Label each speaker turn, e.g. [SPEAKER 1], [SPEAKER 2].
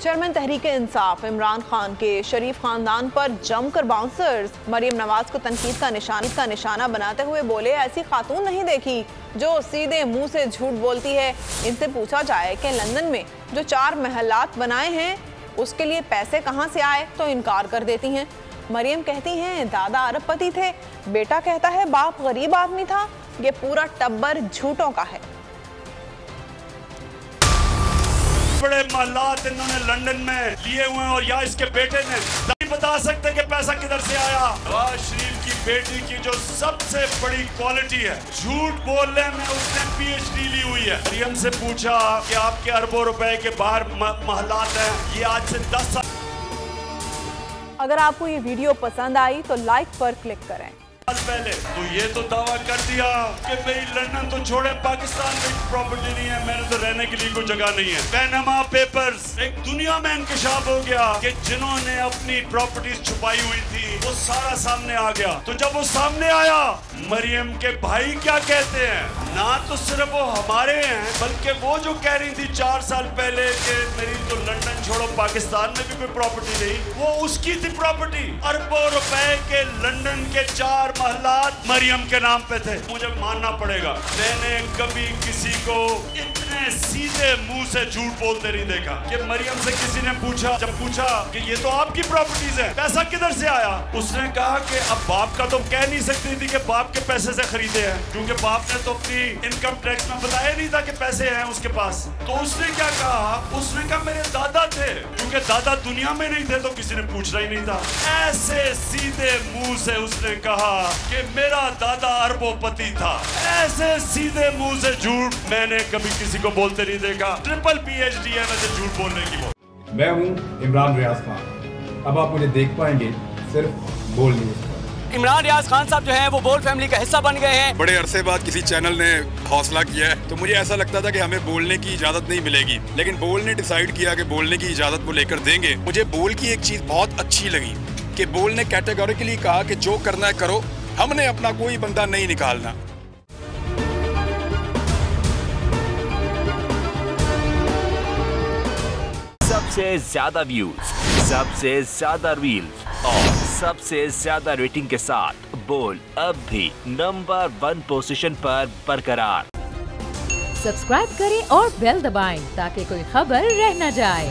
[SPEAKER 1] Chairman Tehreek Insaf Imran Khan के शरीफ खानदान पर जमकर बाउंसर्स। मरियम नवाज को तनकीद का निशाना बनाते हुए बोले, ऐसी खातून नहीं देखी जो सीधे मुंह से झूठ बोलती है। इनसे पूछा जाए कि लंदन में जो 4 महलात बनाए हैं उसके लिए पैसे कहां से आए तो इनकार कर देती हैं। मरियम कहती हैं दादा अरबपति थे, बेटा कहता है बाप गरीब आदमी था। ये पूरा टब्बर झूठों का है।
[SPEAKER 2] बड़े महलात इन्होंने लंदन में लिए हुए हैं और या इसके बेटे ने नहीं बता सकते कि पैसा किधर से आया। नवाज शरीफ की बेटी की जो सबसे बड़ी क्वालिटी है झूठ बोलने में, उसने PhD ली हुई है। मरियम से पूछा कि आपके अरबों रुपए के बाहर महलात हैं, ये आज से 10 साल
[SPEAKER 1] अगर आपको ये वीडियो पसंद आई तो लाइक पर क्लिक करें।
[SPEAKER 2] पहले तो ये तो दावा कर दिया कि भाई लंदन तो छोड़े, पाकिस्तान में प्रॉपर्टी नहीं है, मैंने तो रहने के लिए कोई जगह नहीं है। पैनामा पेपर्स, एक दुनिया में इंकशाफ हो गया कि जिन्होंने अपनी प्रॉपर्टीज छुपाई हुई थी वो सारा सामने आ गया। तो जब वो सामने आया, मरियम के भाई क्या कहते हैं, ना तो सिर्फ वो हमारे हैं बल्कि वो जो कह रही थी 4 साल पहले कि मेरी तो लंदन छोड़ो पाकिस्तान में भी कोई प्रॉपर्टी नहीं, वो उसकी थी प्रॉपर्टी। अरबों रुपए के लंदन के 4 महलात मरियम के नाम पे थे। मुझे मानना पड़ेगा, मैंने कभी किसी को इतने सीधे मुंह से झूठ बोलते नहीं देखा। कि मरियम से किसी ने पूछा, जब पूछा कि ये तो आपकी प्रॉपर्टीज है, पैसा किधर से आया, उसने कहा कि अब बाप का तो कह नहीं सकती थी कि बाप के पैसे से खरीदे हैं, क्योंकि बाप ने तो अपनी इनकम टैक्स में बताया नहीं था कि पैसे हैं उसके पास। तो उसने क्या कहा, उसने कहा मेरे दादा थे, क्योंकि दादा दुनिया में नहीं थे तो किसी ने पूछना ही नहीं था। ऐसे सीधे मुंह से उसने कहा कि मेरा दादा अरबोपति था। ऐसे सीधे मुंह से झूठ मैंने कभी किसी को बोलते नहीं देखा। ट्रिपल PhD है वैसे झूठ बोलने की।
[SPEAKER 3] मैं हूं इमरान रियाज खान। अब आप मुझे देख पाएंगे सिर्फ बोल न्यूज़।
[SPEAKER 4] इमरान रियाज खान साहब जो हैं वो बोल फैमिली का हिस्सा बन गए हैं।
[SPEAKER 5] बड़े अरसे बाद किसी चैनल ने हौसला किया है, तो मुझे ऐसा लगता था कि हमें बोलने की इजाजत नहीं मिलेगी, लेकिन बोल ने डिसाइड किया कि बोलने की इजाजत वो लेकर देंगे। मुझे बोल की एक चीज बहुत अच्छी लगी कि बोल ने कैटेगोरिकली कहा कि जो करना है करो, हमने अपना कोई बंदा नहीं निकालना।
[SPEAKER 6] सबसे ज्यादा व्यूज, सबसे ज्यादा रील्स और सबसे ज्यादा रेटिंग के साथ बोल अब भी नंबर 1 पोजीशन पर बरकरार।
[SPEAKER 7] सब्सक्राइब करें और बेल दबाएं ताकि कोई खबर रह न जाए।